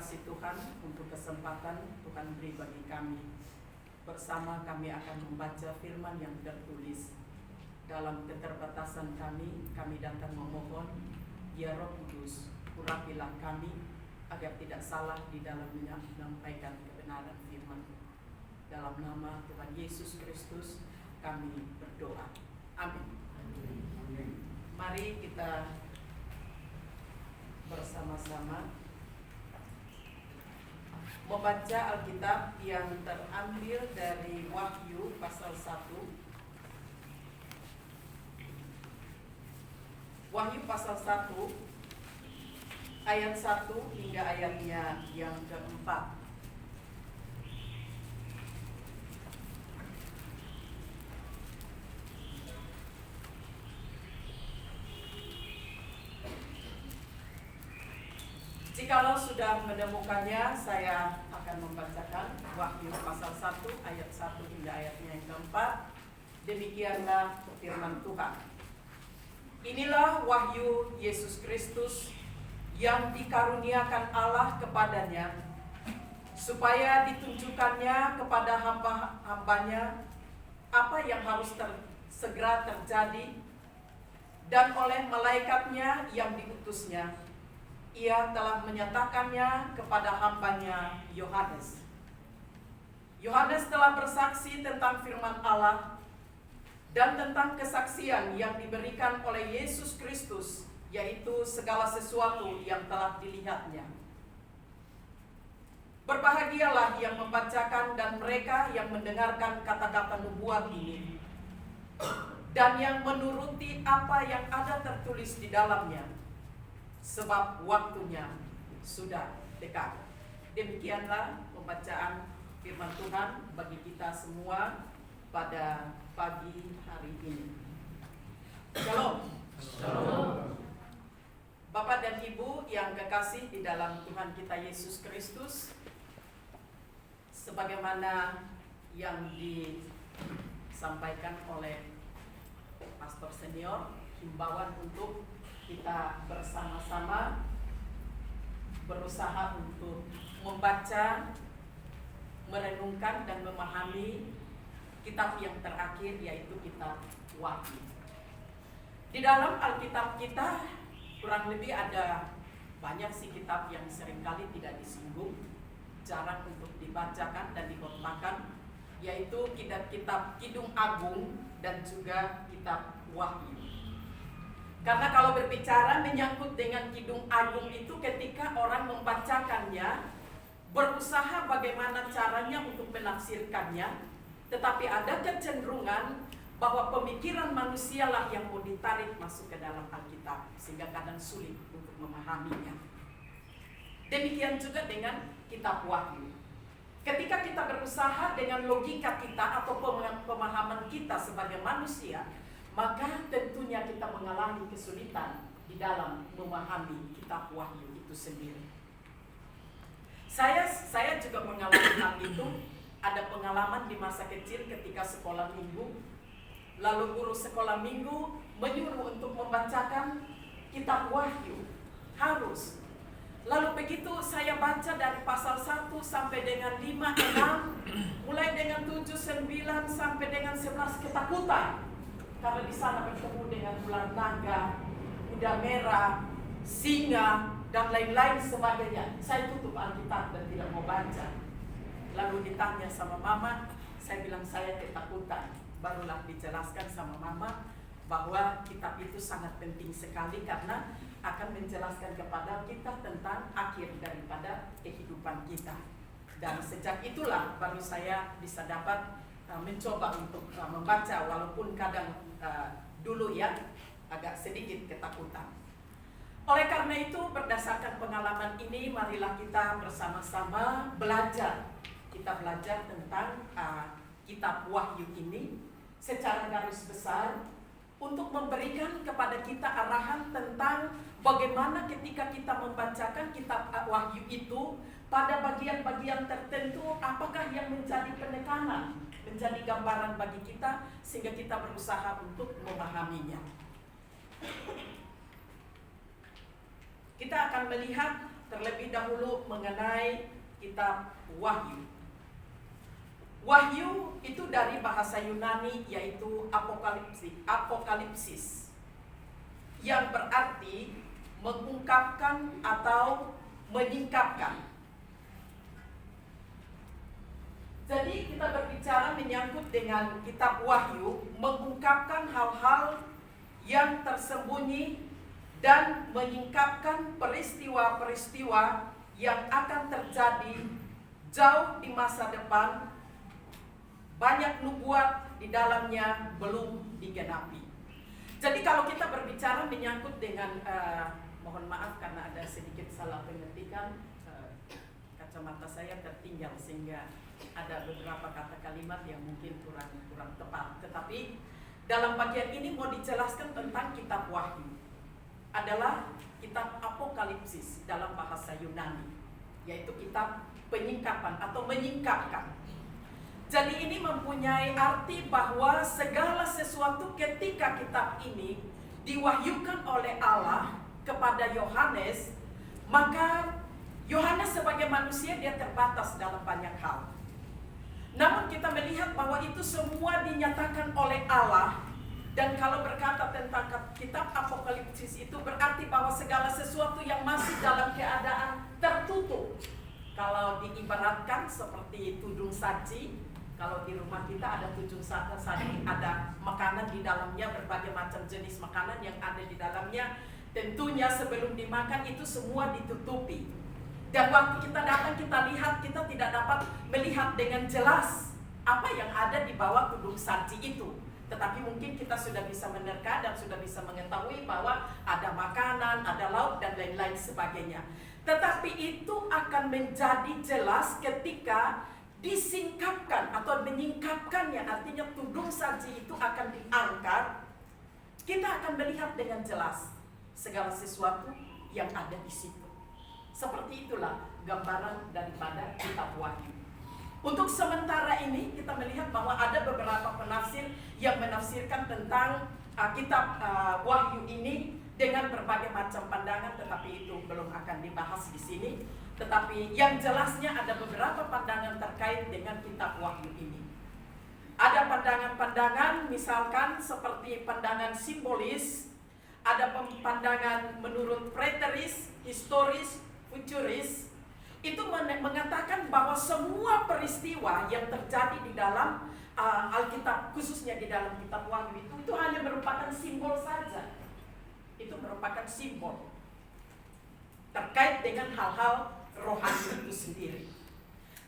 kasih Tuhan untuk kesempatan Tuhan beri bagi kami. Bersama kami akan membaca firman yang tertulis. Dalam keterbatasan kami datang memohon, ya Roh Kudus, urapilah kami agar tidak salah di dalam menyampaikan kebenaran firman. Dalam nama Tuhan Yesus Kristus kami berdoa. Amin. Mari kita bersama-sama membaca Alkitab yang terambil dari Wahyu pasal 1. Wahyu pasal 1 ayat 1 hingga ayatnya yang keempat. Jikalau sudah menemukannya, saya akan membacakan Wahyu pasal 1 ayat 1 hingga ayatnya yang keempat. Demikianlah firman Tuhan. Inilah wahyu Yesus Kristus yang dikaruniakan Allah kepadanya, supaya ditunjukkannya kepada hamba-hambanya apa yang harus segera terjadi, dan oleh malaikatnya yang diutusnya ia telah menyatakannya kepada hambanya Yohanes. Yohanes telah bersaksi tentang firman Allah dan tentang kesaksian yang diberikan oleh Yesus Kristus, yaitu segala sesuatu yang telah dilihatnya. Berbahagialah yang membacakan dan mereka yang mendengarkan kata-kata nubuat ini, dan yang menuruti apa yang ada tertulis di dalamnya, sebab waktunya sudah dekat. Demikianlah pembacaan firman Tuhan bagi kita semua pada pagi hari ini. Shalom. Shalom. Bapak dan Ibu yang kekasih di dalam Tuhan kita Yesus Kristus, sebagaimana yang disampaikan oleh pastor senior, himbauan untuk kita bersama-sama berusaha untuk membaca, merenungkan dan memahami kitab yang terakhir, yaitu kitab Wahyu. Di dalam Alkitab kita kurang lebih ada banyak sih kitab yang seringkali tidak disinggung, jarang untuk dibacakan dan dikhotbahkan, yaitu kitab Kidung Agung dan juga kitab Wahyu. Karena kalau berbicara menyangkut dengan Kidung Agung itu, ketika orang membacakannya, berusaha bagaimana caranya untuk menafsirkannya, tetapi ada kecenderungan bahwa pemikiran manusialah yang mau ditarik masuk ke dalam Alkitab, sehingga kadang sulit untuk memahaminya. Demikian juga dengan kitab Wahyu. Ketika kita berusaha dengan logika kita atau pemahaman kita sebagai manusia, maka tentunya kita mengalami kesulitan di dalam memahami kitab Wahyu itu sendiri. Saya juga mengalami hal itu. Ada pengalaman di masa kecil ketika sekolah minggu, lalu guru sekolah minggu menyuruh untuk membacakan kitab Wahyu, harus. Lalu begitu saya baca dari pasal 1 sampai dengan 5, 6, mulai dengan 7, 9 sampai dengan 11, ketakutan. Karena di sana bertemu dengan ular naga, kuda merah, singa, dan lain-lain sebagainya. Saya tutup Alkitab dan tidak mau baca. Lalu ditanya sama mama, saya bilang saya ketakutan. Barulah dijelaskan sama mama bahwa kitab itu sangat penting sekali karena akan menjelaskan kepada kita tentang akhir daripada kehidupan kita. Dan sejak itulah baru saya bisa dapat mencoba untuk membaca, walaupun kadang dulu ya agak sedikit ketakutan. Oleh karena itu, berdasarkan pengalaman ini, marilah kita bersama-sama belajar. Kita belajar tentang kitab Wahyu ini secara garis besar, untuk memberikan kepada kita arahan tentang bagaimana ketika kita membacakan kitab Wahyu itu, pada bagian-bagian tertentu apakah yang menjadi penekanan, menjadi gambaran bagi kita, sehingga kita berusaha untuk memahaminya. Kita akan melihat terlebih dahulu mengenai kitab Wahyu. Wahyu itu dari bahasa Yunani yaitu apokalipsis, yang berarti mengungkapkan atau menyingkapkan. Jadi kita berbicara menyangkut dengan kitab Wahyu, mengungkapkan hal-hal yang tersembunyi dan menyingkapkan peristiwa-peristiwa yang akan terjadi jauh di masa depan. Banyak nubuat di dalamnya belum digenapi. Jadi kalau kita berbicara menyangkut dengan mohon maaf karena ada sedikit salah pengetikan, kacamata saya tertinggal sehingga ada beberapa kata kalimat yang mungkin kurang tepat. Tetapi dalam bagian ini mau dijelaskan tentang kitab Wahyu. Adalah kitab apokalipsis dalam bahasa Yunani, yaitu kitab penyingkapan atau menyingkapkan. Jadi ini mempunyai arti bahwa segala sesuatu ketika kitab ini diwahyukan oleh Allah kepada Yohanes, maka Yohanes sebagai manusia dia terbatas dalam banyak hal. Namun kita melihat bahwa itu semua dinyatakan oleh Allah. Dan kalau berkata tentang kitab apokalipsis itu berarti bahwa segala sesuatu yang masih dalam keadaan tertutup. Kalau diibaratkan seperti tudung saji, kalau di rumah kita ada tudung saji, ada makanan di dalamnya, berbagai macam jenis makanan yang ada di dalamnya. Tentunya sebelum dimakan itu semua ditutupi. Dan waktu kita datang kita lihat, kita tidak dapat melihat dengan jelas apa yang ada di bawah tudung saji itu. Tetapi mungkin kita sudah bisa menerka dan sudah bisa mengetahui bahwa ada makanan, ada lauk dan lain-lain sebagainya. Tetapi itu akan menjadi jelas ketika disingkapkan atau menyingkapkannya, artinya tudung saji itu akan diangkat. Kita akan melihat dengan jelas segala sesuatu yang ada di situ. Seperti itulah gambaran daripada kitab Wahyu. Untuk sementara ini kita melihat bahwa ada beberapa penafsir yang menafsirkan tentang kitab Wahyu ini dengan berbagai macam pandangan, tetapi itu belum akan dibahas di sini. Tetapi yang jelasnya ada beberapa pandangan terkait dengan kitab Wahyu ini. Ada pandangan-pandangan misalkan seperti pandangan simbolis, ada pandangan menurut preteris, historis, futuris. Itu mengatakan bahwa semua peristiwa yang terjadi di dalam Alkitab, khususnya di dalam kitab Wahyu itu hanya merupakan simbol saja. Itu merupakan simbol terkait dengan hal-hal rohani itu sendiri.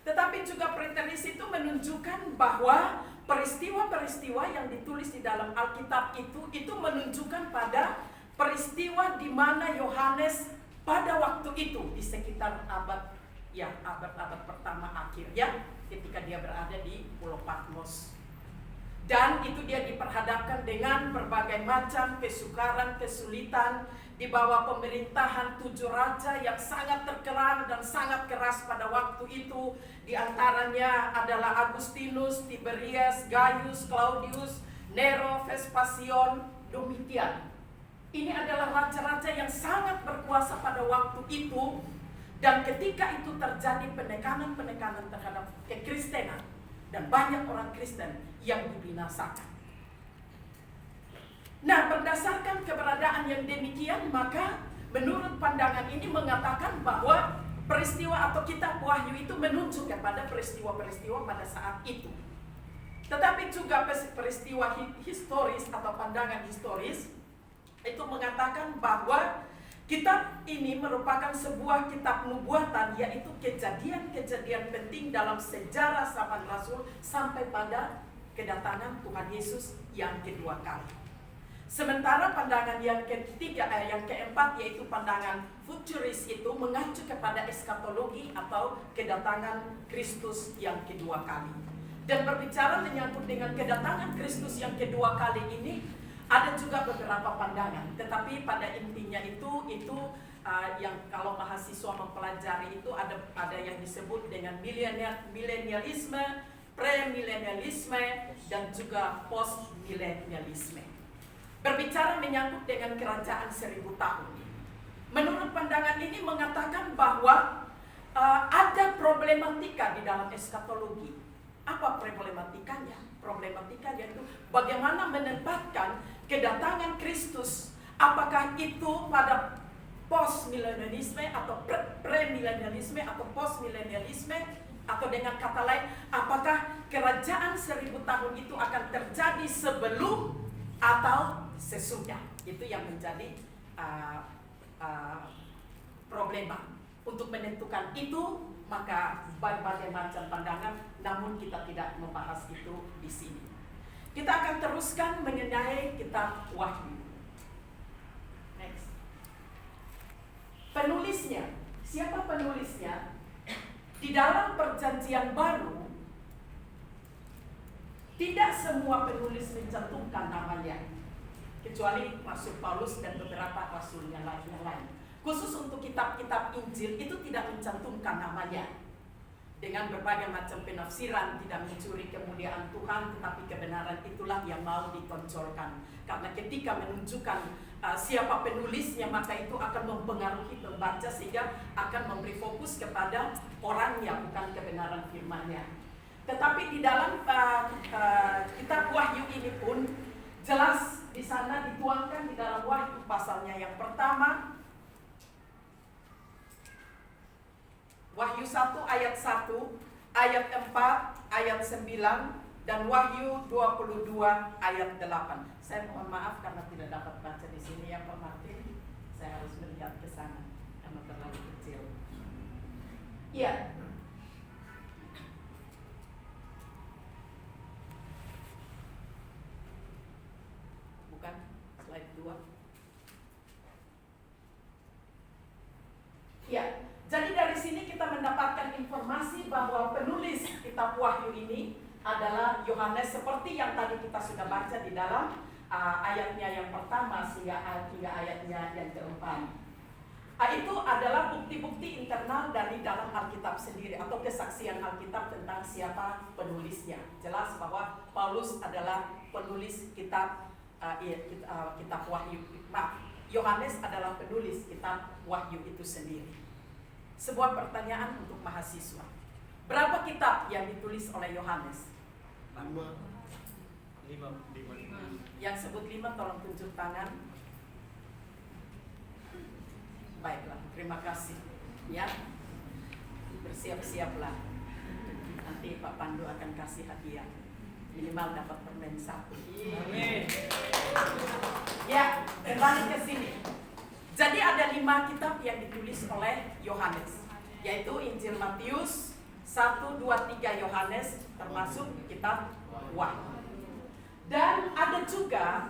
Tetapi juga preteris itu menunjukkan bahwa peristiwa-peristiwa yang ditulis di dalam Alkitab itu menunjukkan pada peristiwa di mana Yohanes pada waktu itu di sekitar abad pertama akhir ya, ketika dia berada di Pulau Patmos. Dan itu dia diperhadapkan dengan berbagai macam kesukaran, kesulitan di bawah pemerintahan 7 raja yang sangat terkenal dan sangat keras pada waktu itu. Di antaranya adalah Agustinus, Tiberius, Gaius, Claudius, Nero, Vespasian, Domitian. Ini adalah raja-raja yang sangat berkuasa pada waktu itu. Dan ketika itu terjadi penekanan-penekanan terhadap kekristenan dan banyak orang Kristen yang dibinasakan. Nah, berdasarkan keberadaan yang demikian, maka menurut pandangan ini mengatakan bahwa peristiwa atau kitab Wahyu itu menunjuk kepada peristiwa-peristiwa pada saat itu. Tetapi juga peristiwa historis atau pandangan historis itu mengatakan bahwa kitab ini merupakan sebuah kitab nubuatan, yaitu kejadian-kejadian penting dalam sejarah zaman Rasul sampai pada kedatangan Tuhan Yesus yang kedua kali. Sementara pandangan yang keempat yaitu pandangan futuris itu mengacu kepada eskatologi atau kedatangan Kristus yang kedua kali. Dan berbicara menyangkut dengan kedatangan Kristus yang kedua kali ini, ada juga beberapa pandangan, tetapi pada intinya itu yang kalau mahasiswa mempelajari itu ada yang disebut dengan milenialisme, premilenialisme, dan juga postmilenialisme. Berbicara menyangkut dengan kerajaan 1000 tahun, Menurut pandangan ini mengatakan bahwa ada problematika di dalam eskatologi. Apa problematikanya? Problematikanya itu bagaimana menempatkan kedatangan Kristus. Apakah itu pada post-milenialisme atau pre-milenialisme atau post-milenialisme, atau dengan kata lain, apakah kerajaan 1000 tahun itu akan terjadi sebelum atau sesudah? Itu yang menjadi problema. Untuk menentukan itu, maka berbagai macam pandangan, namun kita tidak membahas itu di sini. Kita akan teruskan mengenai kitab Wahyu. Next. Penulisnya, siapa penulisnya? Di dalam perjanjian baru, tidak semua penulis mencantumkan namanya, kecuali Rasul Paulus dan beberapa rasul yang lain. Khusus untuk kitab-kitab Injil itu tidak mencantumkan namanya. Dengan berbagai macam penafsiran, tidak mencuri kemuliaan Tuhan, tetapi kebenaran itulah yang mau ditonjolkan. Karena ketika menunjukkan siapa penulisnya, maka itu akan mempengaruhi pembaca sehingga akan memberi fokus kepada orangnya, bukan kebenaran firman-Nya. Tetapi di dalam kitab Wahyu ini pun jelas di sana dituangkan di dalam Wahyu pasalnya yang pertama, Wahyu 1 ayat 1, ayat 4, ayat 9, dan Wahyu 22 ayat 8. Saya mohon maaf karena tidak dapat baca di sini ya Pak Martin. Saya harus melihat ke sana karena terlalu kecil. Iya. Bukan, slide 2. Iya. Jadi dari sini kita mendapatkan informasi bahwa penulis kitab Wahyu ini adalah Yohanes, seperti yang tadi kita sudah baca di dalam ayatnya yang pertama hingga ayatnya yang keempat. Itu adalah bukti-bukti internal dari dalam Alkitab sendiri atau kesaksian Alkitab tentang siapa penulisnya. Jelas bahwa Paulus adalah penulis kitab Wahyu. Yohanes adalah penulis kitab Wahyu itu sendiri. Sebuah pertanyaan untuk mahasiswa. Berapa kitab yang ditulis oleh Yohanes? 5. Yang sebut 5 tolong tunjuk tangan. Baiklah, terima kasih. Ya, bersiap-siaplah. Nanti Pak Pandu akan kasih hadiah. Minimal dapat permen 1. Amin. Ya, kembali ke sini. Jadi ada 5 kitab yang ditulis oleh Yohanes, yaitu Injil Matius, 1, 2, 3 Yohanes, termasuk kitab Wahyu. Dan ada juga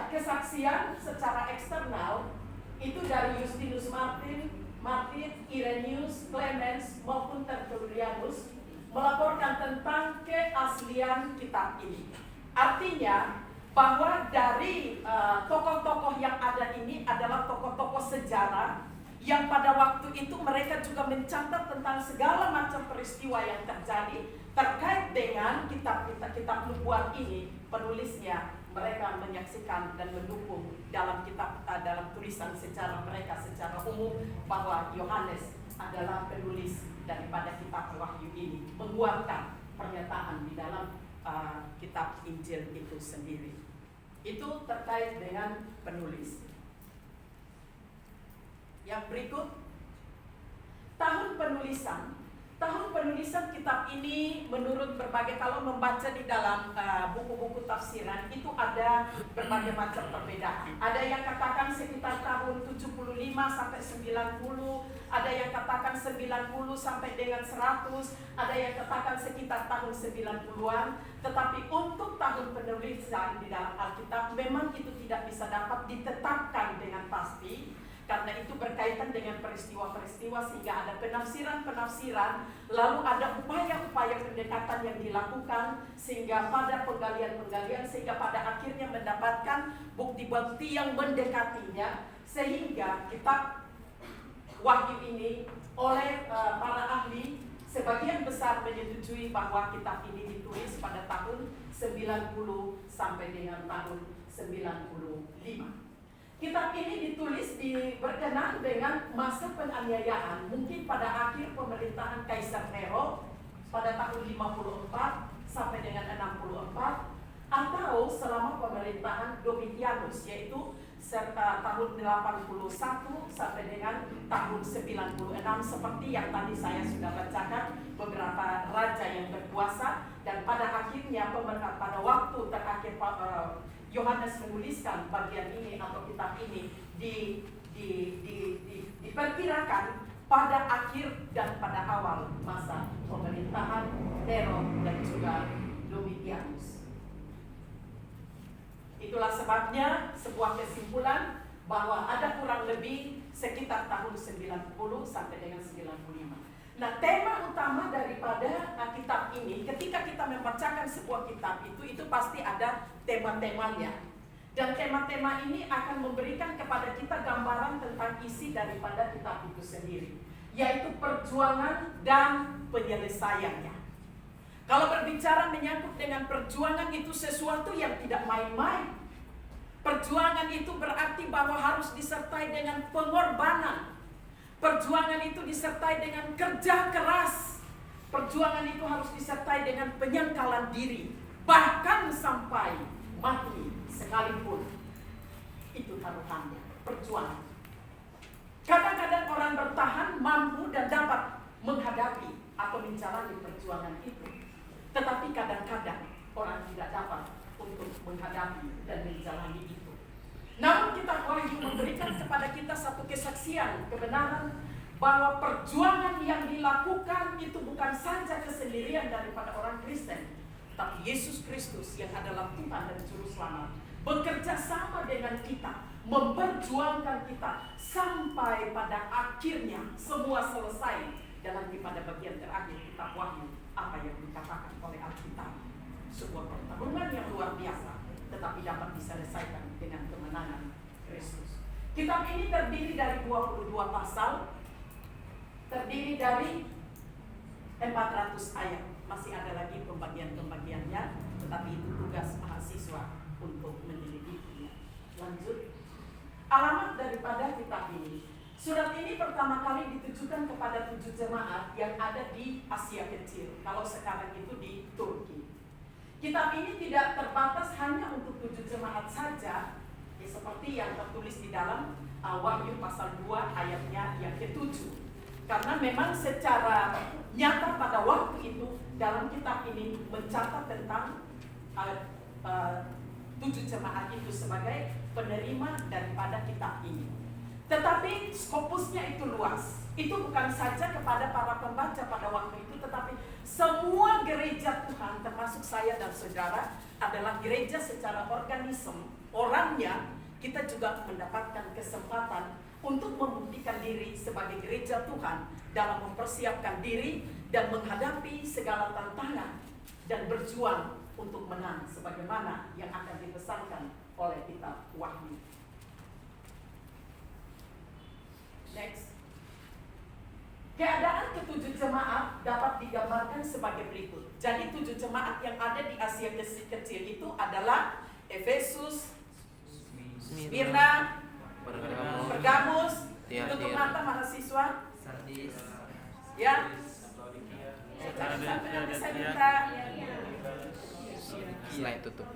kesaksian secara eksternal itu dari Justinus Martir, Irenaeus, Clemens maupun Tertullianus melaporkan tentang keaslian kitab ini. Artinya bahwa dari tokoh-tokoh yang ada ini adalah tokoh-tokoh sejarah yang pada waktu itu mereka juga mencatat tentang segala macam peristiwa yang terjadi terkait dengan kitab nubuat ini. Penulisnya mereka menyaksikan dan mendukung dalam tulisan sejarah mereka secara umum bahwa Yohanes adalah penulis daripada kitab Wahyu ini, menguatkan pernyataan di dalam kitab Injil itu sendiri. Itu terkait dengan penulis. Yang berikut, tahun penulisan kitab ini menurut berbagai, kalau membaca di dalam buku-buku tafsiran itu ada berbagai macam perbedaan. Ada yang katakan sekitar tahun 75 sampai 90, ada yang katakan 90 sampai dengan 100, ada yang katakan sekitar tahun 90-an. Tetapi untuk tahun penulisan di dalam Alkitab memang itu tidak bisa dapat ditetapkan dengan pasti, karena itu berkaitan dengan peristiwa-peristiwa sehingga ada penafsiran-penafsiran, lalu ada upaya-upaya pendekatan yang dilakukan sehingga pada penggalian-penggalian, sehingga pada akhirnya mendapatkan bukti-bukti yang mendekatinya, sehingga kitab Wahyu ini oleh para ahli sebagian besar menyetujui bahwa kitab ini ditulis pada tahun 90 sampai dengan tahun 95. Kitab ini ditulis berkenaan dengan masa penganiayaan, mungkin pada akhir pemerintahan Kaisar Nero pada tahun 54 sampai dengan 64, atau selama pemerintahan Domitianus, yaitu serta tahun 81 sampai dengan tahun 96, seperti yang tadi saya sudah bacakan beberapa raja yang berkuasa. Dan pada akhirnya pada waktu terakhir Yohanes menuliskan bagian ini atau kitab ini diperkirakan pada akhir dan pada awal masa pemerintahan Nero dan juga Domitianus. Itulah sebabnya sebuah kesimpulan bahwa ada kurang lebih sekitar tahun 90 sampai dengan 95. Nah, tema utama daripada kitab ini, ketika kita membacakan sebuah kitab itu pasti ada tema-temanya. Dan tema-tema ini akan memberikan kepada kita gambaran tentang isi daripada kitab itu sendiri, yaitu perjuangan dan penyelesaiannya. Kalau berbicara menyangkut dengan perjuangan, itu sesuatu yang tidak main-main. Perjuangan itu berarti bahwa harus disertai dengan pengorbanan. Perjuangan itu disertai dengan kerja keras. Perjuangan itu harus disertai dengan penyangkalan diri, bahkan sampai mati sekalipun. Itu taruhannya, perjuangan. Kadang-kadang orang bertahan, mampu dan dapat menghadapi atau menjalani perjuangan itu. Tetapi kadang-kadang orang tidak dapat untuk menghadapi dan menjalani itu. Namun kita boleh memberikan kepada kita satu kesaksian kebenaran bahwa perjuangan yang dilakukan itu bukan saja kesendirian daripada orang Kristen, tapi Yesus Kristus yang adalah Tuhan dan Juru Selamat bekerja sama dengan kita, memperjuangkan kita sampai pada akhirnya semua selesai. Dalam pada bagian terakhir kitab Wahyu, apa yang dikatakan oleh Alkitab, sebuah pertarungan yang luar biasa, tetapi dapat diselesaikan dengan kemenangan Kristus. Kitab ini terdiri dari 22 pasal, terdiri dari 400 ayat. Masih ada lagi pembagian-pembagiannya, tetapi itu tugas mahasiswa untuk menyelidikinya. Lanjut. Alamat daripada kitab ini. Surat ini pertama kali ditujukan kepada 7 jemaat yang ada di Asia Kecil. Kalau sekarang itu di Turki. Kitab ini tidak terbatas hanya untuk 7 jemaat saja, ya, seperti yang tertulis di dalam Wahyu pasal 2 ayatnya yang ke-7. Karena memang secara nyata pada waktu itu dalam kitab ini mencatat tentang 7 jemaat itu sebagai penerima daripada kitab ini. Tetapi skopusnya itu luas. Itu bukan saja kepada para pembaca pada waktu itu, tetapi semua gereja Tuhan, termasuk saya dan saudara, adalah gereja secara organisme. Orangnya, kita juga mendapatkan kesempatan untuk membuktikan diri sebagai gereja Tuhan dalam mempersiapkan diri dan menghadapi segala tantangan dan berjuang untuk menang sebagaimana yang akan dipesankan oleh kitab Wahyu. Next. Keadaan ke-7 jemaat dapat digambarkan sebagai berikut. Jadi 7 jemaat yang ada di Asia Kecil itu adalah Efesus, Smyrna, Pergamus, tutup mata mahasiswa, Sardis, ya. Saya minta slide tutup.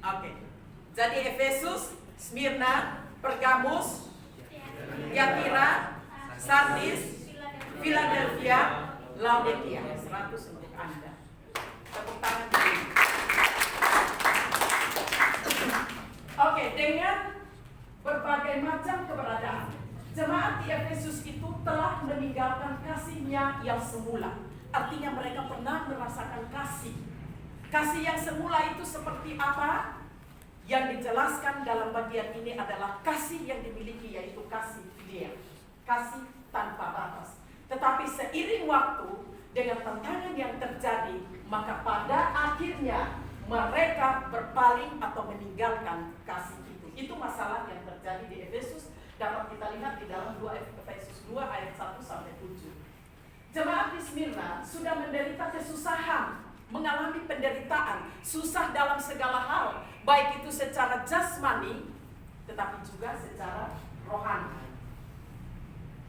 Oke. Jadi Efesus, Smyrna, Pergamus, Tiatira, Sardis, Philadelphia, Laodikia. 100 untuk Anda. Tepuk tangan dulu. Oke, dengan berbagai macam keberadaan, jemaat di Efesus itu telah meninggalkan kasihnya yang semula. Artinya mereka pernah merasakan kasih. Kasih yang semula itu seperti apa? Yang dijelaskan dalam bagian ini adalah kasih yang dimiliki, yaitu kasih filia, kasih tanpa batas. Tetapi seiring waktu dengan tantangan yang terjadi, maka pada akhirnya mereka berpaling atau meninggalkan kasih itu. Itu masalah yang terjadi di Efesus, dapat kita lihat di dalam Efesus 2 ayat 1 sampai 7. Jemaat di Smyrna sudah menderita kesusahan, mengalami penderitaan, susah dalam segala hal, baik itu secara jasmani tetapi juga secara rohani.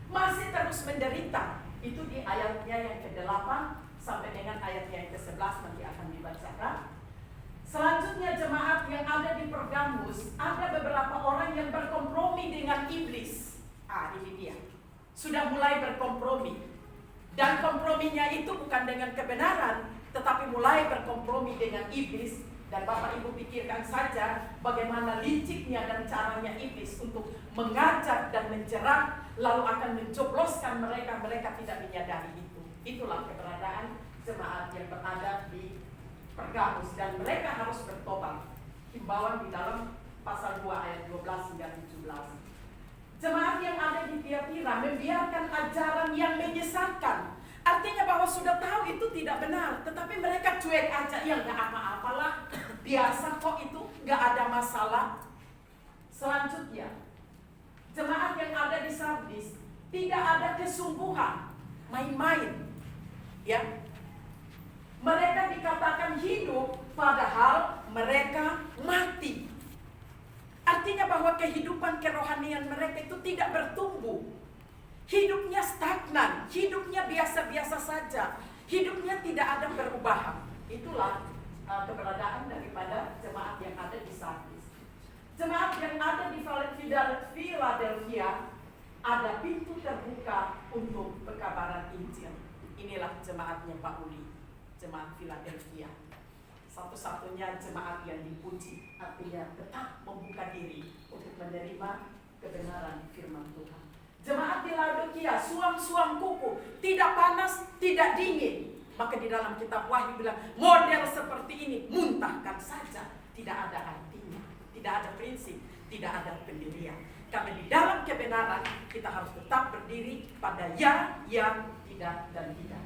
Masih terus menderita. Itu di ayatnya yang ke-8 sampai dengan ayatnya yang ke-11 nanti akan dibacakan. Selanjutnya jemaat yang ada di Pergamus, ada beberapa orang yang berkompromi dengan iblis. Ini dia. Sudah mulai berkompromi. Dan komprominya itu bukan dengan kebenaran, tetapi mulai berkompromi dengan iblis. Dan Bapak Ibu pikirkan saja bagaimana liciknya dan caranya iblis untuk mengajak dan menjerat, lalu akan mencobloskan mereka tidak menyadari itu. Itulah keberadaan jemaat yang berada di Pergamus, dan mereka harus bertobat. Himbauan di dalam pasal 2 ayat 12 hingga 17. Jemaat yang ada di Tiatira membiarkan ajaran yang menyesatkan. Artinya bahwa sudah tahu itu tidak benar, tetapi mereka cuek aja, ya nggak apa-apalah, biasa kok itu, nggak ada masalah. Selanjutnya, jemaat yang ada di Sardis tidak ada kesungguhan, main-main, ya. Mereka dikatakan hidup, padahal mereka mati. Artinya bahwa kehidupan kerohanian mereka itu tidak bertumbuh. Hidupnya stagnan, hidupnya biasa-biasa saja, hidupnya tidak ada perubahan. Itulah keberadaan daripada jemaat yang ada di Sardis. Jemaat yang ada di Philadelphia, ada pintu terbuka untuk pekabaran Injil. Inilah jemaatnya Pak Uli, jemaat Philadelphia. Satu-satunya jemaat yang dipuji, artinya tetap membuka diri untuk menerima kebenaran firman Tuhan. Jemaat di Laodikia, suam-suam kuku, tidak panas, tidak dingin. Maka di dalam kitab Wahyu bilang, model seperti ini muntahkan saja, tidak ada artinya, tidak ada prinsip, tidak ada pendirian. Karena di dalam kebenaran kita harus tetap berdiri pada ya, yang, tidak, dan tidak.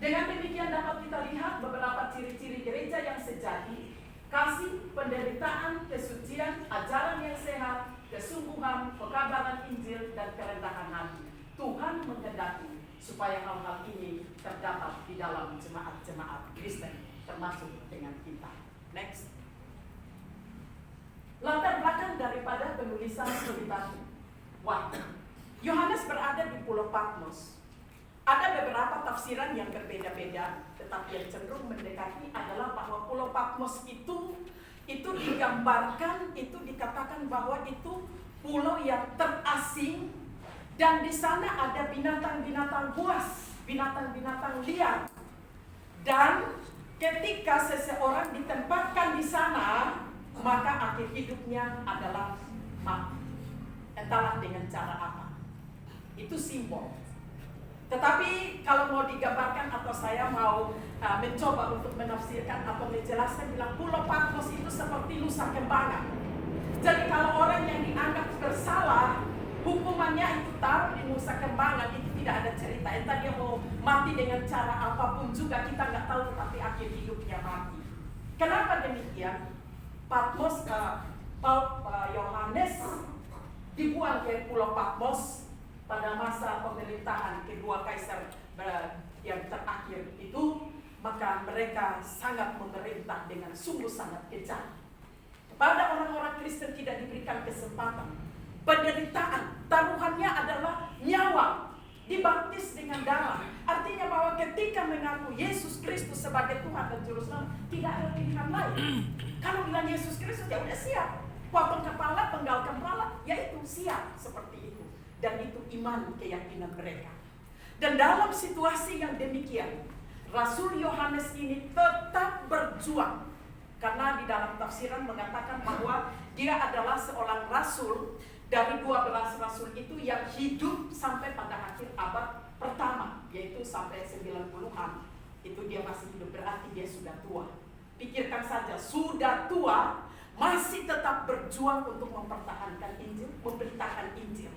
Dengan demikian dapat kita lihat beberapa ciri-ciri gereja yang sejati: kasih, penderitaan, kesucian, ajaran yang sehat, kesungguhan, pekabaran Injil, dan kerendahan hati. Tuhan menghendaki supaya hal-hal ini terdapat di dalam jemaat-jemaat Kristen, termasuk dengan kita. Next. Latar belakang daripada penulisan kitab Wahyu. Yohanes berada di Pulau Patmos. Ada beberapa tafsiran yang berbeda-beda, tetapi yang cenderung mendekati adalah bahwa Pulau Patmos itu digambarkan, itu dikatakan bahwa itu pulau yang terasing, dan di sana ada binatang-binatang buas, binatang-binatang liar. Dan ketika seseorang ditempatkan di sana, maka akhir hidupnya adalah mati. Entahlah dengan cara apa. Itu simbol. Tetapi kalau mau digambarkan atau saya mau mencoba untuk menafsirkan atau menjelaskan, bilang Pulau Patmos itu seperti Nusa Kembangan. Jadi kalau orang yang dianggap bersalah, hukumannya itu taruh di Nusa Kembangan, itu tidak ada cerita. Entah dia mau mati dengan cara apapun juga, kita nggak tahu, tapi akhir hidupnya mati. Kenapa demikian? Patmos, Yohanes dibuang ke Pulau Patmos pada masa pemerintahan kedua kaisar yang terakhir itu, maka mereka sangat memerintah dengan sungguh sangat kejam. Pada orang-orang Kristen tidak diberikan kesempatan. Penderitaan, taruhannya adalah nyawa, dibaptis dengan darah. Artinya bahwa ketika mengaku Yesus Kristus sebagai Tuhan dan Juru Selamat, tidak ada pilihan lain. Kalau bilang Yesus Kristus, ya udah siap. Potong kepala, penggal kepala, yaitu siap seperti itu. Dan itu iman, keyakinan mereka. Dan dalam situasi yang demikian, Rasul Yohanes ini tetap berjuang. Karena di dalam tafsiran mengatakan bahwa dia adalah seorang rasul dari 12 rasul itu yang hidup sampai pada akhir abad pertama, yaitu sampai 90-an. Itu dia masih hidup, berarti dia sudah tua. Pikirkan saja, sudah tua, masih tetap berjuang untuk mempertahankan Injil, memberitakan Injil.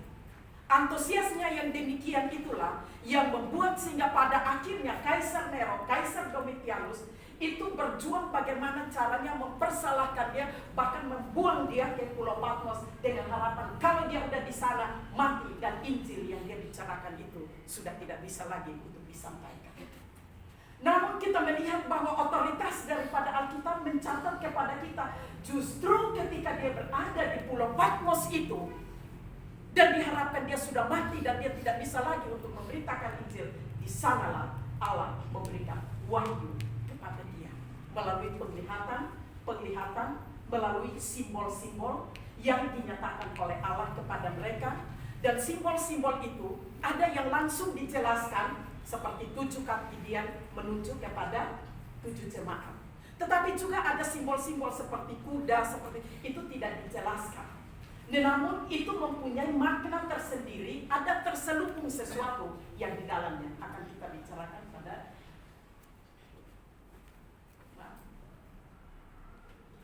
Antusiasnya yang demikian itulah yang membuat sehingga pada akhirnya Kaisar Nero, Kaisar Domitianus itu berjuang bagaimana caranya mempersalahkan dia, bahkan membuang dia ke Pulau Patmos dengan harapan kalau dia udah di sana mati dan Injil yang dia bicarakan itu sudah tidak bisa lagi untuk disampaikan. Namun kita melihat bahwa otoritas daripada Alkitab mencatat kepada kita, justru ketika dia berada di Pulau Patmos, Patmos itu, dan diharapkan dia sudah mati dan dia tidak bisa lagi untuk memberitakan Injil. Di sanalah Allah memberikan wahyu kepada dia melalui penglihatan, melalui simbol-simbol yang dinyatakan oleh Allah kepada mereka. Dan simbol-simbol itu ada yang langsung dijelaskan seperti 7 kapidian menuju kepada 7 jemaat. Tetapi juga ada simbol-simbol seperti kuda, seperti itu tidak dijelaskan. Namun itu mempunyai makna tersendiri, ada terselubung sesuatu yang di dalamnya. Akan kita bicarakan pada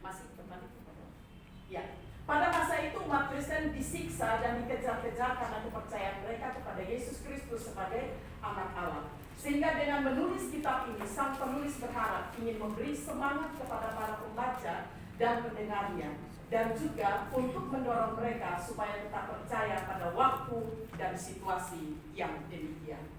masih kembali kepada ya. Pada masa itu umat Kristen disiksa dan dikejar-kejar karena kepercayaan mereka kepada Yesus Kristus sebagai anak Allah. Sehingga dengan menulis kitab ini, sang penulis berharap ingin memberi semangat kepada para pembaca dan pendengarnya, dan juga untuk mendorong mereka supaya tetap percaya pada waktu dan situasi yang demikian.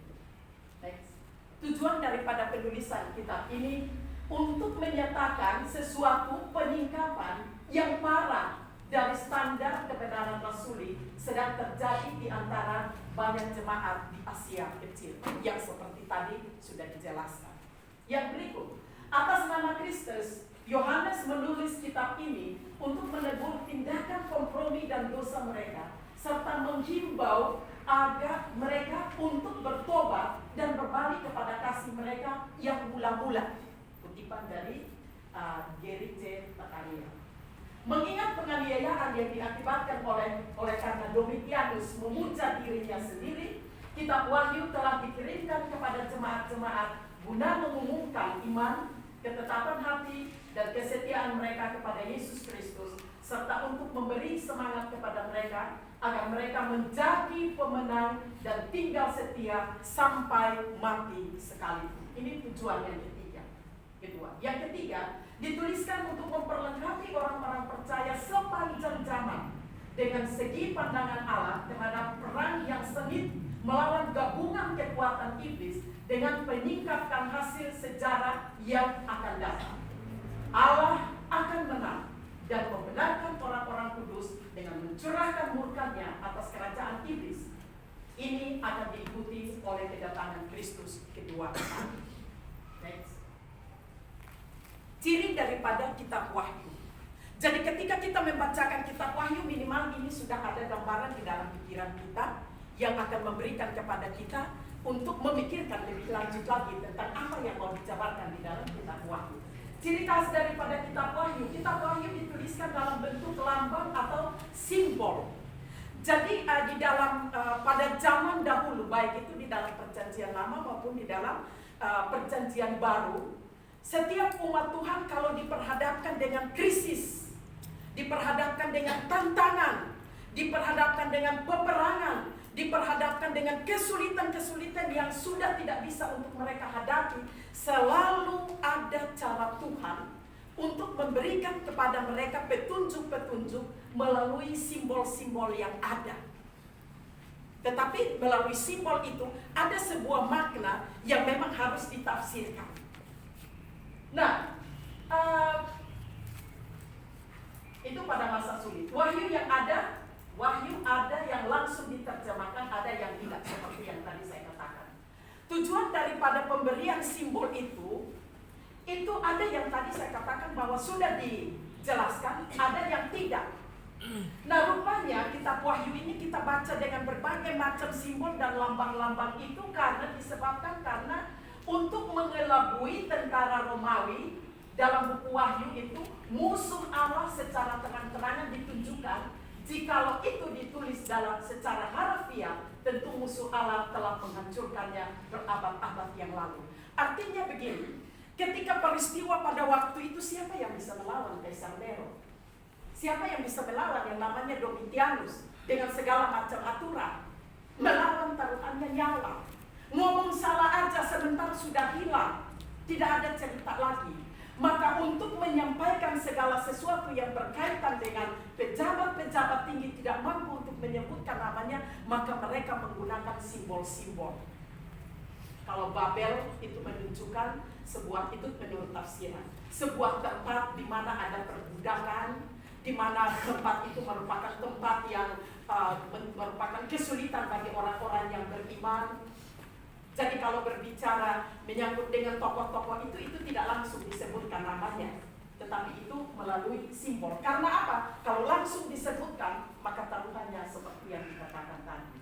Next. Tujuan daripada penulisan kitab ini untuk menyatakan sesuatu peningkapan yang parah dari standar kebenaran rasuli sedang terjadi di antara banyak jemaat di Asia Kecil yang seperti tadi sudah dijelaskan. Yang berikut, atas nama Kristus, Yohanes menulis kitab ini untuk menegur tindakan kompromi dan dosa mereka, serta menghimbau agar mereka untuk bertobat dan berbalik kepada kasih mereka yang mula-mula. Kutipan dari Gary J. Takaria. Mengingat penganiayaan yang diakibatkan oleh karena Domitianus memuja dirinya sendiri, kitab Wahyu telah dikirimkan kepada jemaat-jemaat guna mengumumkan iman, ketetapan hati, dan kesetiaan mereka kepada Yesus Kristus, serta untuk memberi semangat kepada mereka agar mereka menjadi pemenang dan tinggal setia sampai mati sekalipun. Ini tujuan yang kedua. Yang ketiga, dituliskan untuk memperlengkapi orang-orang percaya sepanjang zaman dengan segi pandangan Allah terhadap perang yang sengit melawan gabungan kekuatan iblis dengan meningkatkan hasil sejarah yang akan datang. Allah akan menang dan membenarkan orang-orang kudus dengan mencurahkan murkanya atas kerajaan iblis. Ini akan diikuti oleh kedatangan Kristus kedua. Next. Ciri daripada kitab Wahyu. Jadi ketika kita membacakan kitab Wahyu, minimal ini sudah ada gambaran di dalam pikiran kita yang akan memberikan kepada kita untuk memikirkan lebih lanjut lagi tentang apa yang mau dijabarkan di dalam kitab Wahyu. Ciri khas daripada kitab Wahyu dituliskan dalam bentuk lambang atau simbol. Jadi di dalam pada zaman dahulu, baik itu di dalam perjanjian lama maupun di dalam perjanjian baru, setiap umat Tuhan kalau diperhadapkan dengan krisis, diperhadapkan dengan tantangan, diperhadapkan dengan peperangan, diperhadapkan dengan kesulitan-kesulitan yang sudah tidak bisa untuk mereka hadapi, selalu ada cara Tuhan untuk memberikan kepada mereka petunjuk-petunjuk melalui simbol-simbol yang ada. Tetapi melalui simbol itu ada sebuah makna yang memang harus ditafsirkan. Nah, itu pada masa sulit. Wahyu ada yang langsung diterjemahkan, ada yang tidak, seperti yang tadi saya katakan. Tujuan daripada pemberian simbol itu ada yang tadi saya katakan bahwa sudah dijelaskan, ada yang tidak. Nah, rupanya kitab Wahyu ini kita baca dengan berbagai macam simbol dan lambang-lambang itu disebabkan karena untuk mengelabui tentara Romawi dalam buku Wahyu itu, musuh Allah secara terang-terangan ditunjukkan. Jikalau itu ditulis secara harfiah, tentu musuh Allah telah menghancurkannya berabad-abad yang lalu. Artinya begini, ketika peristiwa pada waktu itu, siapa yang bisa melawan Kaisar Nero? Siapa yang bisa melawan yang namanya Domitianus dengan segala macam aturan? Melawan taruhannya nyawa. Ngomong salah aja sebentar sudah hilang, tidak ada cerita lagi. Maka untuk menyampaikan segala sesuatu yang berkaitan dengan pejabat-pejabat tinggi tidak mampu untuk menyebutkan namanya, maka mereka menggunakan simbol-simbol. Kalau Babel itu menunjukkan sebuah, itu menurut tafsiran, sebuah tempat di mana ada perbudakan, di mana tempat itu merupakan tempat yang merupakan kesulitan bagi orang-orang yang beriman. Jadi kalau berbicara menyangkut dengan tokoh-tokoh itu tidak langsung disebutkan namanya, tetapi itu melalui simbol. Karena apa? Kalau langsung disebutkan, maka taruhannya seperti yang dikatakan tadi.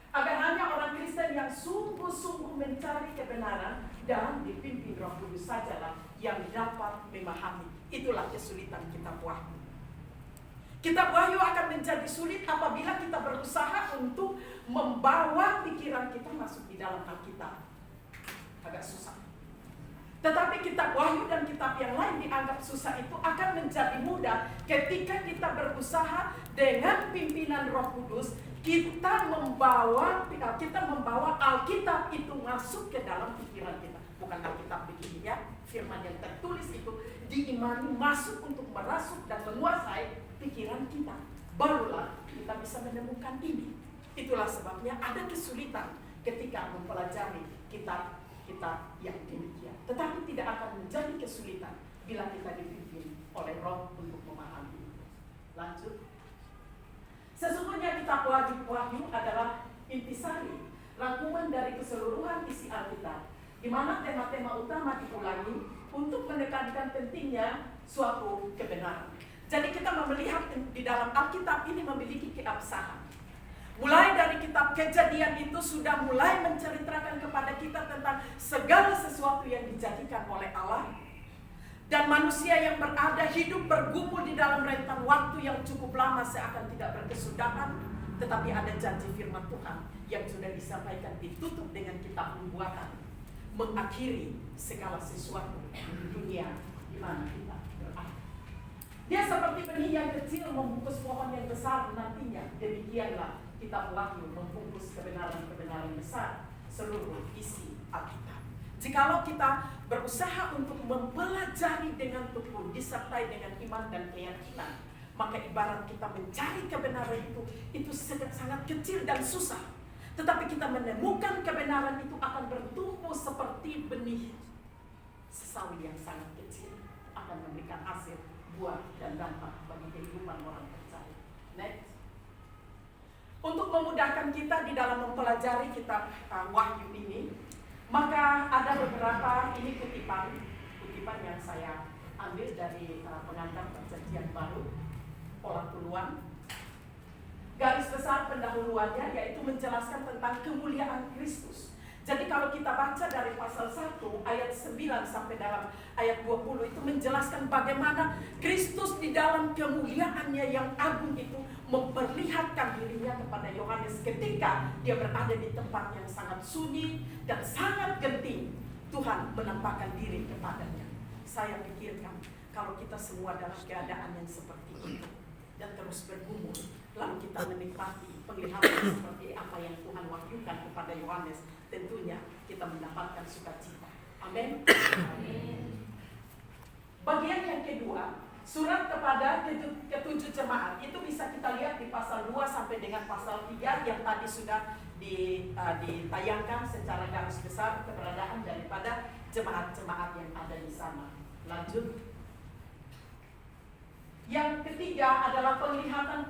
Agar hanya orang Kristen yang sungguh-sungguh mencari kebenaran dan dipimpin Roh Kudus sajalah yang dapat memahami. Itulah kesulitan kitab Wahyu. Kitab Wahyu akan menjadi sulit apabila kita berusaha untuk membawa pikiran kita masuk di dalam Alkitab. Agak susah. Tetapi kitab Wahyu dan kitab yang lain dianggap susah itu akan menjadi mudah ketika kita berusaha dengan pimpinan Roh Kudus, kita membawa Alkitab itu masuk ke dalam pikiran kita. Bukan Alkitab begini ya, firman yang tertulis itu diimani masuk untuk merasuk dan menguasai pikiran kita. Barulah kita bisa menemukan ini. Itulah sebabnya ada kesulitan ketika mempelajari kitab yang demikian. Tetapi tidak akan menjadi kesulitan bila kita dipimpin oleh Roh untuk memahami. Lanjut. Sesungguhnya kitab Wahyu adalah intisari, rangkuman dari keseluruhan isi Alkitab, di mana tema-tema utama diulangi untuk menekankan pentingnya suatu kebenaran. Jadi kita melihat di dalam Alkitab ini memiliki keabsahan. Mulai dari kitab Kejadian itu sudah mulai menceritakan kepada kita tentang segala sesuatu yang dijadikan oleh Allah. Dan manusia yang berada hidup bergumul di dalam rentan waktu yang cukup lama seakan tidak berkesudahan. Tetapi ada janji firman Tuhan yang sudah disampaikan ditutup dengan kitab Nubuatan, mengakhiri segala sesuatu di dunia di mana kita berada. Dia seperti benih yang kecil membungkus pohon yang besar nantinya. Demikianlah kitab Wahyu membungkus kebenaran-kebenaran besar seluruh isi Alkitab. Jikalau kita berusaha untuk mempelajari dengan tekun disertai dengan iman dan keyakinan, maka ibarat kita mencari kebenaran itu sangat kecil dan susah. Tetapi kita menemukan kebenaran itu akan bertumbuh seperti benih sesawi yang sangat kecil, akan memberikan hasil buah dan dampak bagi kehidupan orang percaya. Next. Untuk memudahkan kita di dalam mempelajari kitab Wahyu ini, maka ada beberapa ini kutipan yang saya ambil dari pengantar Perjanjian Baru, pola turuan. Garis besar pendahuluannya yaitu menjelaskan tentang kemuliaan Kristus. Jadi kalau kita baca dari pasal 1 ayat 9 sampai dalam ayat 20 itu menjelaskan bagaimana Kristus di dalam kemuliaannya yang agung itu memperlihatkan dirinya kepada Yohanes ketika dia berada di tempat yang sangat sunyi dan sangat genting. Tuhan menampakkan diri kepadanya. Saya pikirkan kalau kita semua dalam keadaan yang seperti itu dan terus bergumul, lalu kita menikmati penglihatan seperti apa yang Tuhan wahyukan kepada Yohanes, tentunya kita mendapatkan sukacita. Amin. Bagian yang kedua, surat kepada ketujuh jemaat itu bisa kita lihat di pasal 2 sampai dengan pasal 3 yang tadi sudah ditayangkan secara garis besar keberadaan daripada jemaat-jemaat yang ada di sana. Lanjut. Yang ketiga adalah penglihatan.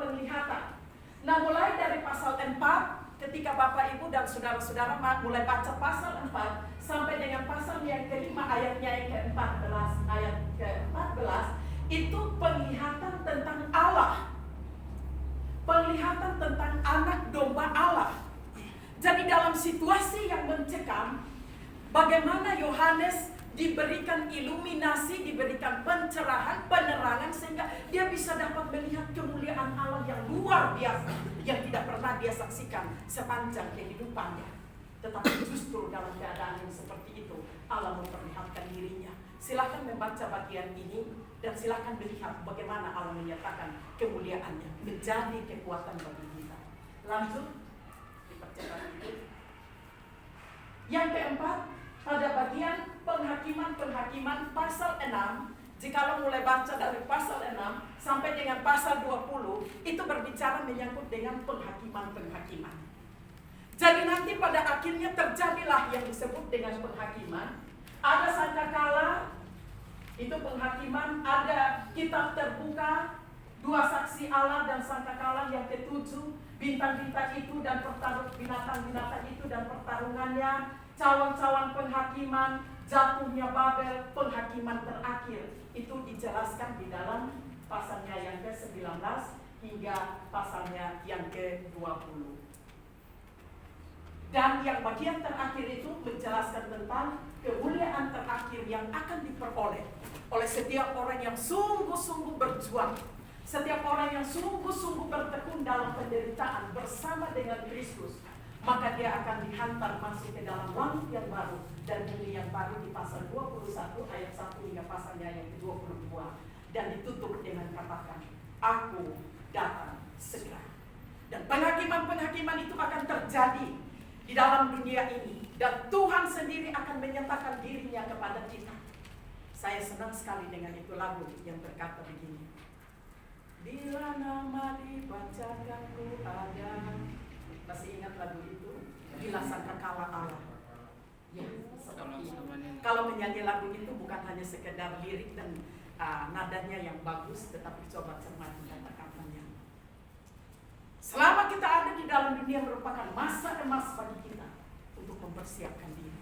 Nah, mulai dari pasal 4 ketika Bapak Ibu dan saudara-saudara mulai baca pasal 4 sampai dengan pasal yang kelima ayatnya yang ke-14, ayat ke-14 itu penglihatan tentang Allah. Penglihatan tentang anak domba Allah. Jadi dalam situasi yang mencekam, bagaimana Yohanes diberikan iluminasi, diberikan pencerahan, penerangan sehingga dia bisa dapat melihat kemuliaan Allah yang luar biasa yang tidak pernah dia saksikan sepanjang kehidupannya. Tetapi justru dalam keadaan yang seperti itu Allah memperlihatkan dirinya. Silakan membaca bagian ini dan silakan melihat bagaimana Allah menyatakan kemuliaannya menjadi kekuatan bagi kita. Lanjut dipercepat itu. Yang keempat, pada bagian penghakiman pasal 6, jikalau mulai baca dari pasal 6 sampai dengan pasal 20, itu berbicara menyangkut dengan penghakiman. Jadi nanti pada akhirnya terjadilah yang disebut dengan penghakiman. Ada sangkakala, itu penghakiman, ada kitab terbuka, 2 Dua saksi Allah dan sangkakala yang ketujuh, bintang-bintang itu dan binatang-binatang itu dan pertarungannya, cawan-cawan penghakiman, jatuhnya Babel, penghakiman terakhir. Itu dijelaskan di dalam pasalnya yang ke-19 hingga pasalnya yang ke-20. Dan yang bagian terakhir itu menjelaskan tentang kemuliaan terakhir yang akan diperoleh oleh setiap orang yang sungguh-sungguh berjuang, setiap orang yang sungguh-sungguh bertekun dalam penderitaan bersama dengan Kristus. Maka dia akan dihantar masuk ke dalam langit yang baru dan bumi yang baru di pasal 21 ayat 1 hingga pasalnya yang ke-22. Dan ditutup dengan katakan, aku datang segera. Dan penghakiman-penghakiman itu akan terjadi di dalam dunia ini. Dan Tuhan sendiri akan menyatakan dirinya kepada kita. Saya senang sekali dengan itu lagu yang berkata begini. Bila nama dibacakan ku ada. Masih ingat lagu itu? Bila sangkakala Allah. Ya, seperti itu. Kalau menyanyi lagu itu bukan hanya sekedar lirik dan nadanya yang bagus, tetapi coba cermati kata-katanya. Selama kita ada di dalam dunia merupakan masa emas bagi kita untuk mempersiapkan diri.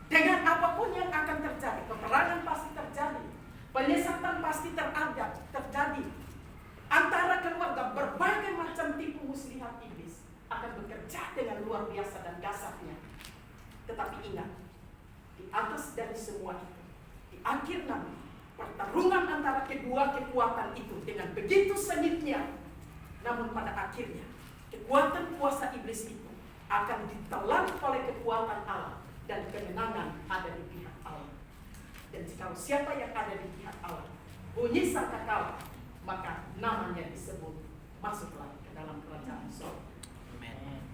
Dengan apapun yang akan terjadi, peperangan pasti terjadi, penyesatan pasti terjadi. Antara keluarga, berbagai macam tipu muslihat iblis akan bekerja dengan luar biasa dan dasarnya. Tetapi ingat, di atas dari semua itu, di akhir nanti, pertarungan antara kedua kekuatan itu dengan begitu sengitnya, namun pada akhirnya, kekuatan kuasa iblis itu akan ditelan oleh kekuatan Allah dan kemenangan ada di pihak Allah. Dan jika siapa yang ada di pihak Allah bunyi sangkakala, maka namanya disebut masuklah ke dalam kerajaan surga.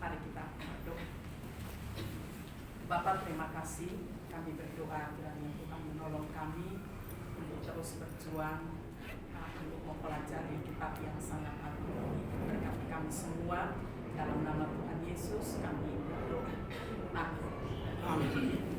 Mari kita berdoa. Bapa, terima kasih. Kami berdoa kiranya Tuhan menolong kami untuk terus berjuang untuk mempelajari kitab yang sangat agung ini. Berkati kami semua dalam nama Tuhan Yesus kami berdoa. Amin.